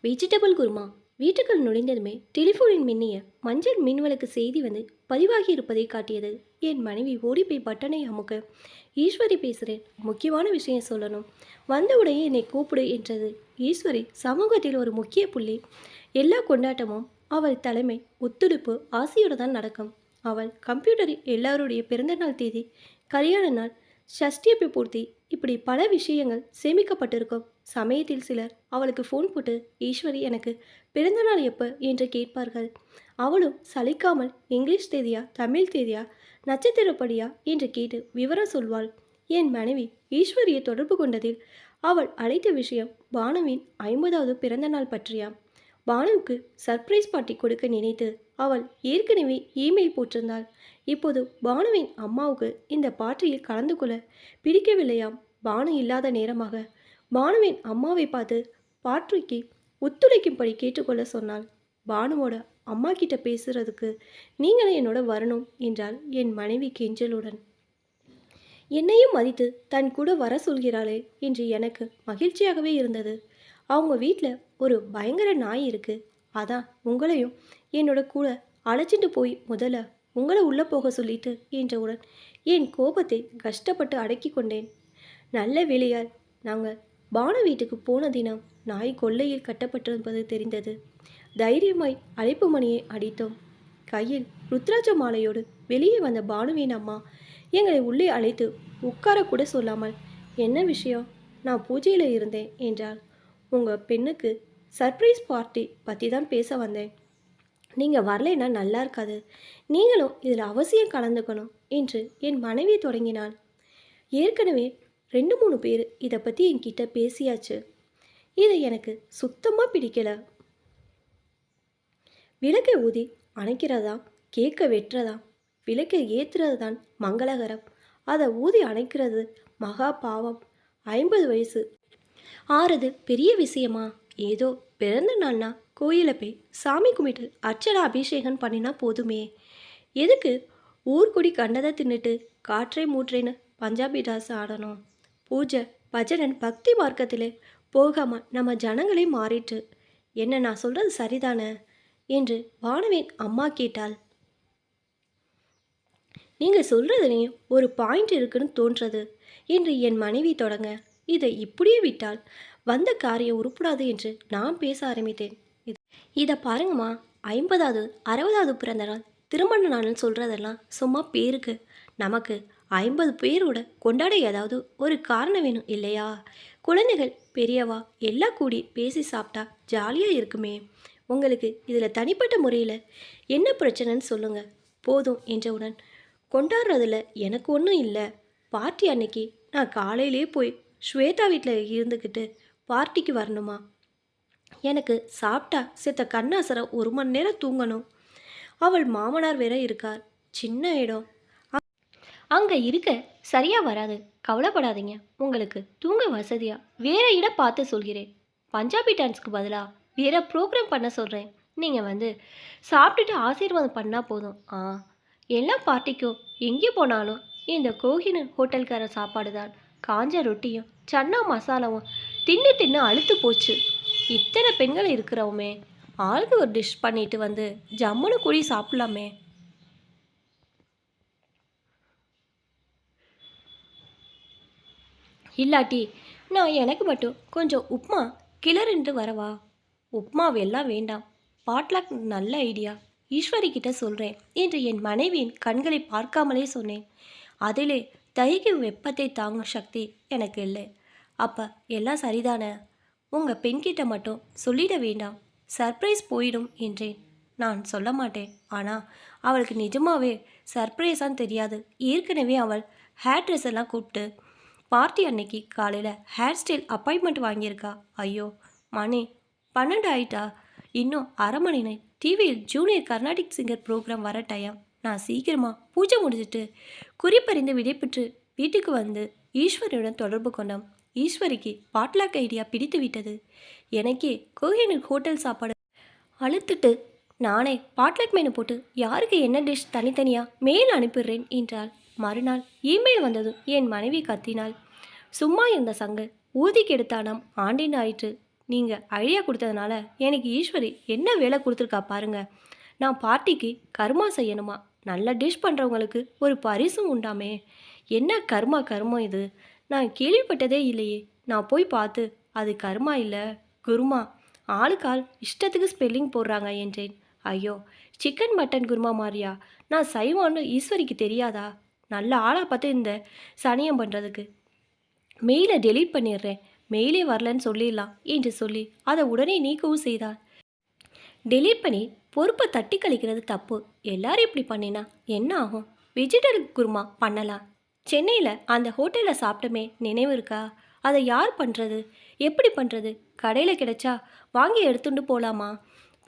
Vegetable kurma வீட்டுக்குள் நுழைந்ததுமே டெலிஃபோனின் மின்னிய மஞ்சள் மின்விளக்கு செய்தி வந்து பதிவாகி இருப்பதை காட்டியது. என் மனைவி ஓடிப்போய் பட்டனை அமுக்க, ஈஸ்வரி பேசுகிறேன், முக்கியமான விஷயம் சொல்லணும், வந்த உடனே என்னை கூப்பிடு என்றது. ஈஸ்வரி சமூகத்தில் ஒரு முக்கிய புள்ளி. எல்லா கொண்டாட்டமும் அவள் தலைமை ஒத்துழைப்பு ஆசையோடு தான் நடக்கும். அவள் கம்ப்யூட்டரில் எல்லாருடைய பிறந்தநாள் தேதி, கல்யாண நாள், ஷஷ்டியப்பை பூர்த்தி, இப்படி பல விஷயங்கள் சேமிக்கப்பட்டிருக்கும். சமயத்தில் சிலர் அவளுக்கு ஃபோன் போட்டு, ஈஸ்வரி எனக்கு பிறந்தநாள் எப்போ என்று கேட்பார்கள். அவளும் சலிக்காமல் இங்கிலீஷ் தேதியா தமிழ் தேதியா நட்சத்திரப்படியா என்று கேட்டு விவரம் சொல்வாள். என் மனைவி ஈஸ்வரியை தொடர்பு கொண்டதில் அவள் அழைத்த விஷயம் பானுவின் 50வது பிறந்தநாள் பற்றியாம். பானுவுக்கு சர்ப்ரைஸ் பார்ட்டி கொடுக்க நினைத்து அவள் ஏற்கனவே இமெயில் போட்டிருந்தாள். இப்போது பானுவின் அம்மாவுக்கு இந்த பார்ட்டியில் கலந்து கொள்ள பிடிக்கவில்லையாம். பானு இல்லாத நேரமாக பானுவின் அம்மாவை பார்த்து பார்ட்டிக்கு ஒத்துழைக்கும்படி கேட்டுக்கொள்ள சொன்னாள். பானுவோட அம்மா கிட்ட பேசுறதுக்கு நீங்களும் என்னோட வரணும் என்றாள் என் மனைவி கெஞ்சலுடன். என்னையும் மதித்து தன் கூட வர சொல்கிறாளே என்று எனக்கு மகிழ்ச்சியாகவே இருந்தது. அவங்க வீட்டில் ஒரு பயங்கர நாய் இருக்கு, அதான் உங்களையும் என்னோட கூட அழைச்சிட்டு போய் முதல்ல உங்களை உள்ளே போக சொல்லிட்டு என்றவுடன் என் கோபத்தை கஷ்டப்பட்டு அடக்கி கொண்டேன். நல்ல வேலையால் நாங்கள் பானு வீட்டுக்கு போன தினம் நாய் கொல்லையில் கட்டப்பட்டிருப்பது தெரிந்தது. தைரியமாய் அழைப்பு மணியை அடித்தோம். கையில் ருத்ராட்ச மாலையோடு வெளியே வந்த பானுவின் அம்மா எங்களை உள்ளே அழைத்து உட்கார கூட சொல்லாமல், என்ன விஷயம், நான் பூஜையில் இருந்தேன் என்றாள். உங்கள் பெண்ணுக்கு சர்ப்ரைஸ் பார்ட்டி பற்றி தான் பேச வந்தேன், நீங்கள் வரலைன்னா நல்லா இருக்காது, நீங்களும் இதில் அவசியம் கலந்துக்கணும் என்று என் மனைவி தொடங்கினாள். ஏற்கனவே 2-3 பேர் இதை பற்றி என்கிட்ட பேசியாச்சு. இது எனக்கு சுத்தமாக பிடிக்கலை. விளக்கை ஊதி அணைக்கிறதா, கேக்கை வெட்டுறதா, விளக்கை ஏற்றுறது தான் மங்களகரம், அதை ஊதி அணைக்கிறது மகா பாவம். 50 வயசு ஆறுது பெரிய விஷயமா? ஏதோ பிறந்த நாள்னா கோயிலை போய் சாமி கும்பிட்டு அர்ச்சனை அபிஷேகம் பண்ணினா போதுமே. எதுக்கு ஊர்குடி கண்டதை தின்னுட்டு காற்றை மூற்றேன்னு பஞ்சாபி டான்ஸ் ஆடணும்? பூஜை பஜனன் பக்தி மார்க்கத்திலே போகாமல் நம்ம ஜனங்களே மாறிட்டு. என்ன நான் சொல்கிறது சரிதானே என்று பானுவின் அம்மா கேட்டாள். நீங்கள் சொல்கிறதுலேயும் ஒரு பாயிண்ட் இருக்குன்னு தோன்றது என்று என் மனைவி தொடங்க, இதை இப்படியே விட்டால் வந்த காரியம் உருப்படாது என்று நான் பேச ஆரம்பித்தேன். இதை பாருங்கம்மா, 50வது 60வது பிறந்த நாள் திருமண நாள்னு சொல்கிறதெல்லாம் சும்மா பேருக்கு. நமக்கு 50 பேரோட கொண்டாட ஏதாவது ஒரு காரணம் வேணும் இல்லையா? குழந்தைகள் பெரியவா எல்லாம் கூடி பேசி சாப்பிட்டா ஜாலியாக இருக்குமே. உங்களுக்கு இதில் தனிப்பட்ட முறையில் என்ன பிரச்சனைன்னு சொல்லுங்கள் போதும் என்றவுடன், கொண்டாடுறதில் எனக்கு ஒன்றும் இல்லை, பார்ட்டி அன்னைக்கு நான் காலையிலே போய் ஸ்வேதா வீட்டில் இருந்துக்கிட்டு பார்ட்டிக்கு வரணுமா? எனக்கு சாப்பிட்டா சித்த கண்ணாசரை 1 மணி நேரம் தூங்கணும். அவள் மாமனார் வேற இருக்கார், சின்ன இடம், அங்கே இருக்க சரியாக வராது. கவலைப்படாதீங்க, உங்களுக்கு தூங்க வசதியாக வேற இடம் பார்த்து சொல்கிறேன். பஞ்சாபி டான்ஸ்க்கு பதிலாக வேற ப்ரோக்ராம் பண்ண சொல்கிறேன். நீங்கள் வந்து சாப்பிட்டுட்டு ஆசீர்வாதம் பண்ணால் போதும். எல்லா பார்ட்டிக்கும் எங்கே போனாலும் இந்த கோஹினூர் ஹோட்டல்கார சாப்பாடு தான். காஞ்ச ரொட்டியும் சன்னா மசாலாவும் தின்னு தின்னு அழுத்து போச்சு. இத்தனை பெண்கள் இருக்கிறவுமே ஆளுக்கு ஒரு டிஷ் பண்ணிட்டு வந்து ஜம்முன்னு கூடி சாப்பிட்லாமே. இல்லாட்டி நான் எனக்கு மட்டும் கொஞ்சம் உப்மா கிளறிண்டு வரவா? உப்மாவெல்லாம் வேண்டாம், பாட்லாக் நல்ல ஐடியா, ஈஸ்வரி கிட்ட சொல்கிறேன் என்று என் மனைவியின் கண்களை பார்க்காமலே சொன்னேன். அதிலே தகிக்கும் வெப்பத்தை தாங்கும் சக்தி எனக்கு இல்லை. அப்போ எல்லாம் சரிதானே, உங்கள் பெண்கிட்ட மட்டும் சொல்லிட வேண்டாம், சர்ப்ரைஸ் போயிடும் என்றேன். நான் சொல்ல மாட்டேன், ஆனால் அவளுக்கு நிஜமாவே சர்ப்ரைஸான்னு தெரியாது. ஏற்கனவே அவள் ஹேர் ட்ரெஸ் எல்லாம் கூப்பிட்டு பார்ட்டி அன்னைக்கு காலையில் ஹேர் ஸ்டைல் அப்பாயின்மெண்ட் வாங்கியிருக்கா. ஐயோ, மணி 12 ஆயிட்டா, இன்னும் அரை மணி நேரம் டிவியில் ஜூனியர் கர்நாடிக் சிங்கர் ப்ரோக்ராம் வர டைம். நான் சீக்கிரமாக பூஜை முடிஞ்சிட்டு குறிப்பறிந்து விடைபெற்று வீட்டுக்கு வந்து ஈஸ்வரியுடன் தொடர்பு கொண்டோம். ஈஸ்வரிக்கு பாட்லாக் ஐடியா பிடித்து விட்டது. எனக்கே கோஹினூர் ஹோட்டல் சாப்பாடு அழுத்துட்டு நானே பாட்லாக் மெனு போட்டு யாருக்கு என்ன டிஷ் தனித்தனியாக மெயில் அனுப்பிடுறேன் என்றாள். மறுநாள் இமெயில் வந்ததும் என் மனைவி கத்தினாள். சும்மா இருந்த சங்கு ஊதி கெடுத்தானாம், ஆண்டின் ஆயிற்று. நீங்கள் ஐடியா கொடுத்ததுனால எனக்கு ஈஸ்வரி என்ன வேலை கொடுத்துருக்கா பாருங்க. நான் பார்ட்டிக்கு கர்மா செய்யணுமா? நல்ல டிஷ் பண்ணுறவங்களுக்கு ஒரு பரிசும் உண்டாமே. என்ன கர்மா கர்மம் இது? நான் கேள்விப்பட்டதே இல்லையே. நான் போய் பார்த்து அது கர்மா இல்லை குருமா, ஆளுக்கால் இஷ்டத்துக்கு ஸ்பெல்லிங் போடுறாங்க என்றேன். ஐயோ, சிக்கன் மட்டன் குருமா மாதிரியா? நான் சைவான்னு ஈஸ்வரிக்கு தெரியாதா? நல்ல ஆளாக பார்த்து இந்த சனியம் பண்ணுறதுக்கு மெயிலை டெலீட் பண்ணிடுறேன். மெயிலே வரலன்னு சொல்லிடலாம் என்று சொல்லி அதை உடனே நீக்கவும் செய்தார். டெலீட் பண்ணி பொறுப்பை தட்டி கழிக்கிறது தப்பு. எல்லாரும் இப்படி பண்ணினா என்ன ஆகும்? வெஜிடபிள் குருமா பண்ணலாம். சென்னையில் அந்த ஹோட்டலில் சாப்பிட்டமே நினைவு இருக்கா? அதை யார் பண்ணுறது? எப்படி பண்ணுறது? கடையில் கிடைச்சா வாங்கி எடுத்துட்டு போகலாமா?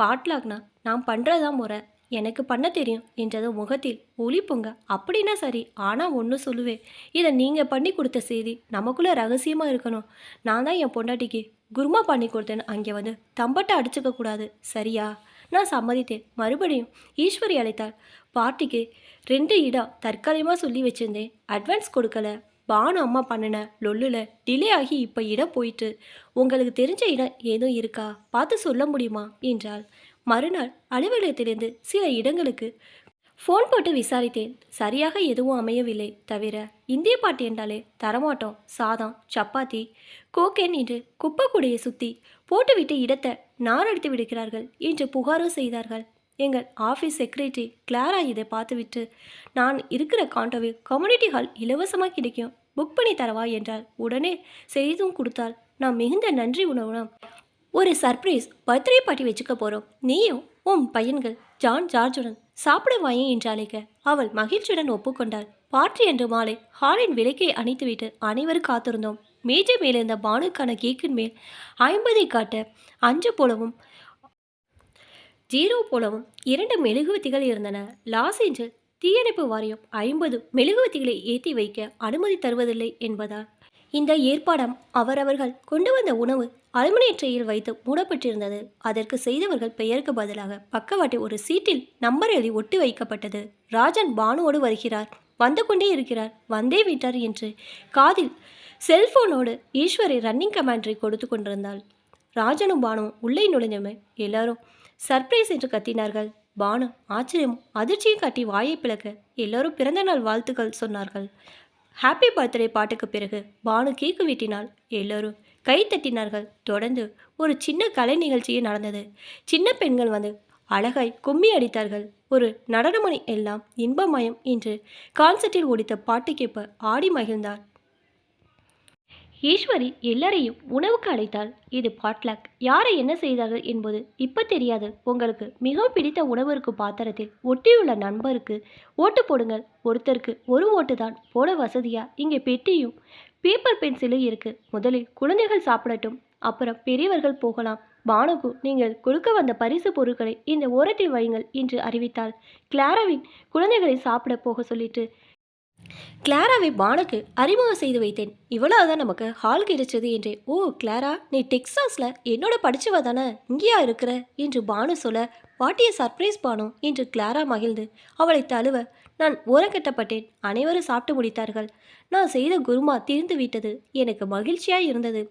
பாட்லாக்னா நான் பண்ணுறதா முறை, எனக்கு பண்ண தெரியும் என்றதும் முகத்தில் ஒளி பொங்க. அப்படின்னா சரி, ஆனால் ஒன்று சொல்லுவேன், இதை நீங்கள் பண்ணி கொடுத்த செய்தி நமக்குள்ளே ரகசியமாக இருக்கணும். நான் தான் என் பொண்டாட்டிக்கு குருமா பண்ணி கொடுத்தேன்னு அங்கே வந்து தம்பட்டை அடிச்சுக்க கூடாது, சரியா? நான் சம்மதித்தேன். மறுபடியும் ஈஸ்வரி அழைத்தாள். பார்ட்டிக்கு 2 இடம் தற்காலிகமாக சொல்லி வச்சுருந்தேன், அட்வான்ஸ் கொடுக்கல. பானு அம்மா பண்ணின லொல்லுல டிலே ஆகி இப்போ இடம் போயிட்டு. உங்களுக்கு தெரிஞ்ச இடம் ஏதும் இருக்கா? பார்த்து சொல்ல முடியுமா என்றாள். மறுநாள் அலுவலகத்திலிருந்து சில இடங்களுக்கு ஃபோன் போட்டு விசாரித்தேன். சரியாக எதுவும் அமையவில்லை. தவிர இந்திய பாட்டு என்றாலே தரமாட்டோம், சாதம் சப்பாத்தி கோக்கேன் என்று குப்பைக்கூடையை சுற்றி போட்டுவிட்டு இடத்தை நாரடித்து விடுகிறார்கள் என்று புகாரும் செய்தார்கள். எங்கள் ஆஃபீஸ் செக்ரட்டரி கிளாரா இதை பார்த்துவிட்டு, நான் இருக்கிற காண்டோவில் கம்யூனிட்டி ஹால் இலவசமாக கிடைக்கும், புக் பண்ணி தரவா என்றால் உடனே செய்தும் கொடுத்தாள். நான் மிகுந்த நன்றி உணவுடன் ஒரு சர்ப்ரைஸ் பர்த்டே பார்ட்டி வச்சுக்க போகிறோம். நீயும் உன் பையன்கள் ஜான் ஜார்ஜுடன் சாப்பிட வாயே என்று அழைக்க அவள் மகிழ்ச்சியுடன் ஒப்புக்கொண்டாள். பார்ட்டி என்று மாலை ஹாலின் விலைக்கை அணைத்துவிட்டு அனைவரும் காத்திருந்தோம். மேஜை மேலிருந்த பானுக்கான கேக்கின் மேல் 50 காட்ட 5 போலவும் 0 போலவும் 2 மெழுகுவத்திகள் இருந்தன. லாஸ் ஏஞ்சல் தீயணைப்பு வாரியம் 50 மெழுகுவத்திகளை ஏற்றி வைக்க அனுமதி தருவதில்லை என்பதால் இந்த ஏற்பாடம் அவரவர்கள் கொண்டு வந்த உணவு அலுமினிய ட்ரேயில் வைத்து மூடப்பட்டிருந்தது. அதற்கு செய்தவர்கள் பெயருக்கு பதிலாக பக்கவாட்டில் ஒரு சீட்டில் நம்பர் எழுதி ஒட்டி வைக்கப்பட்டது. ராஜன் பானுவோடு வருகிறார், வந்து கொண்டே இருக்கிறார், வந்தே விட்டார் என்று காதில் செல்போனோடு ஈஸ்வரி ரன்னிங் கமாண்டரை கொடுத்து கொண்டிருந்தாள். ராஜனும் பானுவும் உள்ளே நுழைந்தமே எல்லாரும் சர்ப்ரைஸ் என்று கத்தினார்கள். பானு ஆச்சரியமும் அதிர்ச்சியும் காட்டி வாயை பிளக்க எல்லோரும் பிறந்தநாள் வாழ்த்துக்கள் சொன்னார்கள். ஹாப்பி பர்த்டே பாட்டுக்கு பிறகு பானு கேக்கு வெட்டினாள். எல்லோரும் கை தட்டினார்கள். தொடர்ந்து ஒரு சின்ன கலை நிகழ்ச்சியே நடந்தது. சின்ன பெண்கள் வந்து அழகாய் கும்மி அடித்தார்கள். ஒரு நடனமணி எல்லாம் இன்பமயம் என்று கான்சர்ட்டில் ஒடித்த பாட்டு கேட்ப ஆடி மகிழ்ந்தார். ஈஸ்வரி எல்லாரையும் உணவுக்கு அழைத்தாள். இது பாட்லாக். யாரை என்ன செய்தார்கள் என்பது இப்போ தெரியாது. உங்களுக்கு மிகவும் பிடித்த உணவிற்கு பாத்திரத்தில் ஒட்டியுள்ள நண்பருக்கு ஓட்டு போடுங்கள். ஒருத்தருக்கு ஒரு ஓட்டு தான் போட வசதியா? இங்கே பெட்டியும் பேப்பர் பென்சிலும் இருக்கு. முதலில் குழந்தைகள் சாப்பிடட்டும், அப்புறம் பெரியவர்கள் போகலாம். பானுக்கு நீங்கள் கொடுக்க வந்த பரிசு பொருட்களை இந்த ஓரத்தில் வையுங்கள் என்று அறிவித்தாள். கிளாராவின் குழந்தைகளை சாப்பிட போக சொல்லிட்டு கிளாராவை பானுக்கு அறிமுகம் செய்து வைத்தேன். இவ்வளவுதான் நமக்கு ஹால் கிடைச்சது என்றேன். ஓ கிளாரா, நீ டெக்ஸாஸில் என்னோட படிச்சவ தானே, இங்கேயா இருக்கிற என்று பானு சொல்ல, வாட்டிய சர்ப்ரைஸ் பானு என்று கிளாரா மகிழ்ந்து அவளை தழுவ நான் ஓரங்கட்டப்பட்டேன். அனைவரும் சாப்பிட்டு முடித்தார்கள். நான் செய்த குருமா தீர்ந்து விட்டது. எனக்கு மகிழ்ச்சியாய் இருந்தது.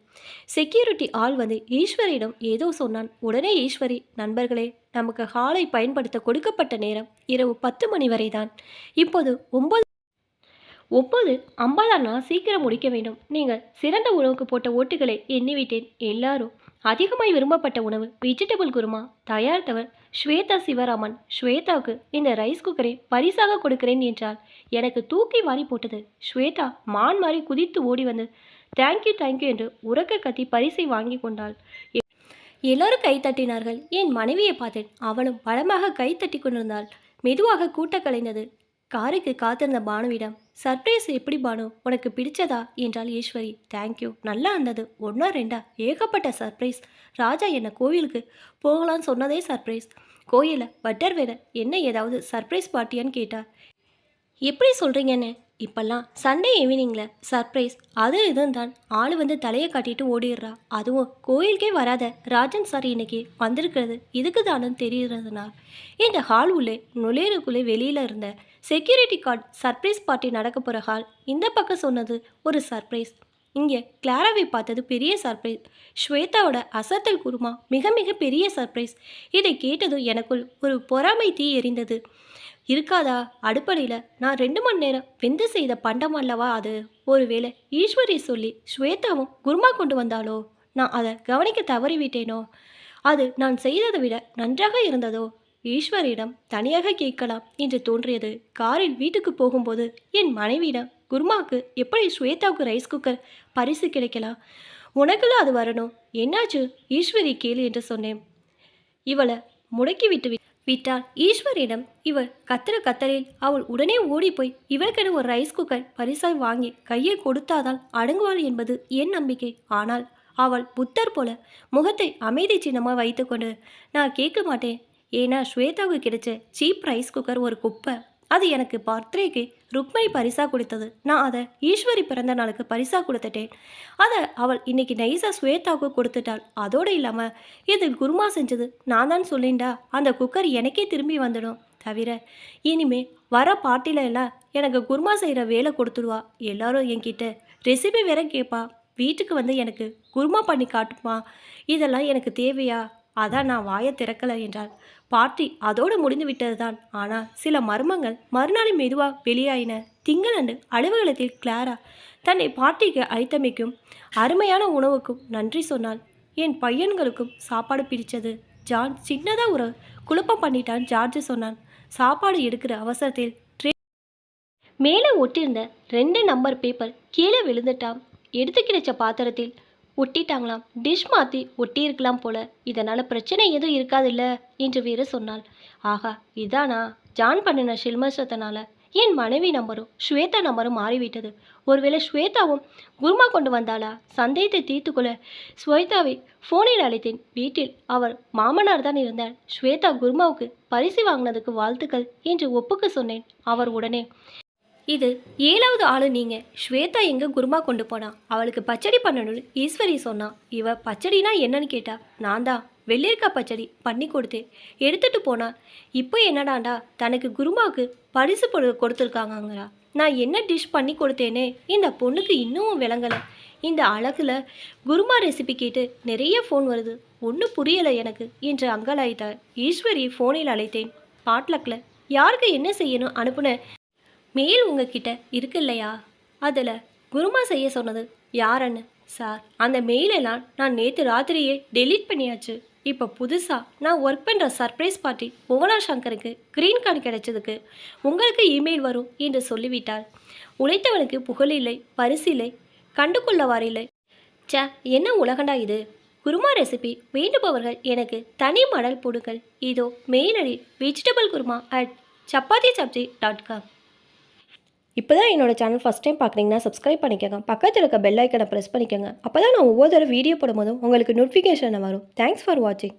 செக்யூரிட்டி ஆள் வந்து ஈஸ்வரியிடம் ஏதோ சொன்னான். உடனே ஈஸ்வரி, நண்பர்களே, நமக்கு ஹாலை பயன்படுத்த கொடுக்கப்பட்ட நேரம் இரவு 10 மணி வரை தான். இப்போது 9:50 சீக்கிரம் முடிக்க வேண்டும். நீங்கள் சிறந்த உணவுக்கு போட்ட ஓட்டுகளை எண்ணிவிட்டேன். எல்லாரும் அதிகமாய் விரும்பப்பட்ட உணவு வெஜிடபிள் குருமா தயாரித்தவர் ஸ்வேதா சிவராமன். ஸ்வேதாவுக்கு இந்த ரைஸ் குக்கரை பரிசாக கொடுக்கிறேன் என்றால் எனக்கு தூக்கி வாரி போட்டது. ஸ்வேதா மான் மாறி குதித்து ஓடி வந்து தேங்க்யூ தேங்க்யூ என்று உறக்க கத்தி பரிசை வாங்கி கொண்டாள். எல்லோரும் கை தட்டினார்கள். என் மனைவியை பார்த்தேன். அவளும் பலமாக கை தட்டி கொண்டிருந்தாள். மெதுவாக கூட்ட கலைந்தது. காருக்கு காத்திருந்த பானுவிடம், சர்ப்ரைஸ் எப்படி பானு, உனக்கு பிடிச்சதா என்றால் ஈஸ்வரி. தேங்க்யூ, நல்லா இருந்தது. 1 2 ஏகப்பட்ட சர்ப்ரைஸ். ராஜா என்ன கோவிலுக்கு போகலான்னு சொன்னதே சர்ப்ரைஸ். கோயிலில் பட்டர் வேலை என்ன ஏதாவது சர்ப்ரைஸ் பார்ட்டியான்னு கேட்டார். எப்படி சொல்கிறீங்கன்னு? இப்போல்லாம் சண்டே ஈவினிங்கில் சர்ப்ரைஸ் அது இதுன்னு தான் ஆள் வந்து தலையை காட்டிட்டு ஓடிடுறா. அதுவும் கோயிலுக்கே வராத ராஜன் சார் இன்னைக்கு வந்திருக்கிறது இதுக்கு தானு தெரிகிறதுனா இந்த ஹால் உள்ளே நுழையிறக்குள்ளே வெளியில் இருந்த செக்யூரிட்டி கார்டு சர்ப்ரைஸ் பார்ட்டி நடக்க போகிற ஹால் இந்த பக்கம் சொன்னது ஒரு சர்ப்ரைஸ். இங்கே கிளாராவை பார்த்தது பெரிய சர்ப்ரைஸ். ஸ்வேதாவோட அசத்தல் குருமா மிக மிக பெரிய சர்ப்ரைஸ். இதை கேட்டதும் எனக்குள் ஒரு பொறாமை தீ எரிந்தது. இருக்காதா அடுப்படியில் நான் 2 மணி நேரம் வெந்து செய்த பண்டம் அல்லவா அது. ஒருவேளை ஈஸ்வரி சொல்லி ஸ்வேதாவும் குருமா கொண்டு வந்தாலோ, நான் அதை கவனிக்க தவறிவிட்டேனோ, அது நான் செய்ததை விட நன்றாக இருந்ததோ. ஈஸ்வரியிடம் தனியாக கேட்கலாம் என்று தோன்றியது. காரில் வீட்டுக்கு போகும்போது என் மனைவியிடம், குருமாவுக்கு எப்படி ஸ்வேதாவுக்கு ரைஸ் குக்கர் பரிசு கிடைக்கலாம், உனக்குள்ள அது வரணும், என்னாச்சு ஈஸ்வரி கேளு என்று சொன்னேன். இவளை முடக்கி விட்டால் ஈஸ்வரியிடம் இவள் கத்துற கத்தலில் அவள் உடனே ஓடிப்போய் இவளுக்கென ஒரு ரைஸ் குக்கர் பரிசாய் வாங்கி கையில் கொடுத்தாதான் அடங்குவாள் என்பது என் நம்பிக்கை. ஆனால் அவள் புத்தர் போல முகத்தை அமைதி சின்னமாக வைத்துக்கொண்டு, நான் கேட்க மாட்டேன், ஏன்னா ஸ்வேதாவுக்கு கிடைச்ச சீப் ரைஸ் குக்கர் ஒரு குப்பை, அது எனக்கு பர்த்டேக்கு ருக்மணி பரிசாக கொடுத்தது, நான் அதை ஈஸ்வரி பிறந்த நாளுக்கு பரிசாக கொடுத்துட்டேன், அதை அவள் இன்னைக்கு நைஸாக ஸ்வேதாவுக்கு கொடுத்துட்டாள். அதோடு இல்லாமல் இதில் குருமா செஞ்சது நான் தான் சொல்லிண்டா அந்த குக்கர் எனக்கே திரும்பி வந்துடும். தவிர இனிமே வர பார்ட்டில எல்லாம் எனக்கு குருமா செய்கிற வேலை கொடுத்துடுவா. எல்லாரும் என்கிட்ட ரெசிபி வேற கேட்பா. வீட்டுக்கு வந்து எனக்கு குருமா பண்ணி காட்டுமா, இதெல்லாம் எனக்கு தேவையா? அதான் நான் வாயை திறக்கலை என்றாள். பார்ட்டி அதோடு முடிந்து விட்டது தான். ஆனால் சில மர்மங்கள் மறுநாள் மெதுவாக வெளியாயின. திங்களன்று அலுவலகத்தில் கிளாரா தன்னை பார்ட்டிக்கு அழைத்தமைக்கும் அருமையான உணவுக்கும் நன்றி சொன்னாள். என் பையன்களுக்கும் சாப்பாடு பிடிச்சது. ஜான் சின்னதாக ஒரு குழப்பம் பண்ணிட்டான். ஜார்ஜ் சொன்னான், சாப்பாடு எடுக்கிற அவசரத்தில் மேலே ஒட்டியிருந்த 2 நம்பர் பேப்பர் கீழே விழுந்துட்டான். எடுத்து கிடைச்ச பாத்திரத்தில் ஒட்டிட்டாங்களாம். டிஷ் மாற்றி ஒட்டியிருக்கலாம் போல, இதனால் பிரச்சனை எதுவும் இருக்காதில்ல என்று வேறு சொன்னாள். ஆகா, இதானா ஜான் பண்ணின சில்மசத்தினால என் மனைவி நம்பரும் ஸ்வேதா நம்பரும் மாறிவிட்டது. ஒருவேளை ஸ்வேதாவும் குருமா கொண்டு வந்தாளா? சந்தேகத்தை தீர்த்துக்கொள்ள ஸ்வேதாவை ஃபோனில் அழைத்தேன். வீட்டில் அவர் மாமனார் தான் இருந்தார். ஸ்வேதா குருமாவுக்கு பரிசு வாங்கினதுக்கு வாழ்த்துக்கள் என்று ஒப்புக்க சொன்னேன். அவர் உடனே, இது 7வது ஆளு நீங்கள். ஸ்வேதா எங்கே குருமா கொண்டு போனா, அவளுக்கு பச்சடி பண்ணணும்னு ஈஸ்வரி சொன்னான். இவ பச்சடினா என்னன்னு கேட்டா, நான் தான் வெள்ளரிக்காய் பச்சடி பண்ணி கொடுத்தேன், எடுத்துகிட்டு போனான். இப்போ என்னடாண்டா தனக்கு குருமாவுக்கு பரிசு கொடுத்துருக்காங்கங்கிறா. நான் என்ன டிஷ் பண்ணி கொடுத்தேனே இந்த பொண்ணுக்கு இன்னமும் விளங்கலை. இந்த அழகில் குருமா ரெசிபி கேட்டு நிறைய ஃபோன் வருது, ஒன்றும் புரியலை எனக்கு என்று அங்கலாய்த்தார். ஈஸ்வரி ஃபோனில் அழைத்தேன். பாட்லக்கில் யாருக்கு என்ன செய்யணும் அனுப்புன மெயில் உங்ககிட்ட இருக்கு இல்லையா, அதில் குருமா செய்ய சொன்னது யாருன்னு. சார், அந்த மெயிலெல்லாம் நான் நேற்று ராத்திரியே டெலீட் பண்ணியாச்சு. இப்போ புதுசாக நான் ஒர்க் பண்ணுற சர்ப்ரைஸ் பார்ட்டி புவனா சங்கருக்கு க்ரீன் கார்டு கிடைச்சதுக்கு உங்களுக்கு இமெயில் வரும் என்று சொல்லிவிட்டாள். உழைத்தவனுக்கு புகழில்லை, பரிசில்லை, கண்டுகொள்ளவாரில்லை. சே, என்ன உலகண்டா இது. குருமா ரெசிபி வேண்டுபவர்கள் எனக்கு தனி மடல் போடுங்கள். இதோ மெயில் ஐடி vegetablekurma@chapatisabji.com. இப்போ தான் என்னோட சேனல் ஃபஸ்ட் டைம் பார்க்குறீங்கன்னா சப்ஸ்கிரைப் பண்ணிக்கோங்க. பக்கத்தில் இருக்க பெல் ஐக்கனை ப்ரெஸ் பண்ணிக்கோங்க. அப்போ தான் நான் ஒவ்வொரு தடவை வீடியோ போடும்போதும் உங்களுக்கு நோட்டிஃபிகேஷன் வரும். தேங்க்ஸ் ஃபார் வாட்சிங்.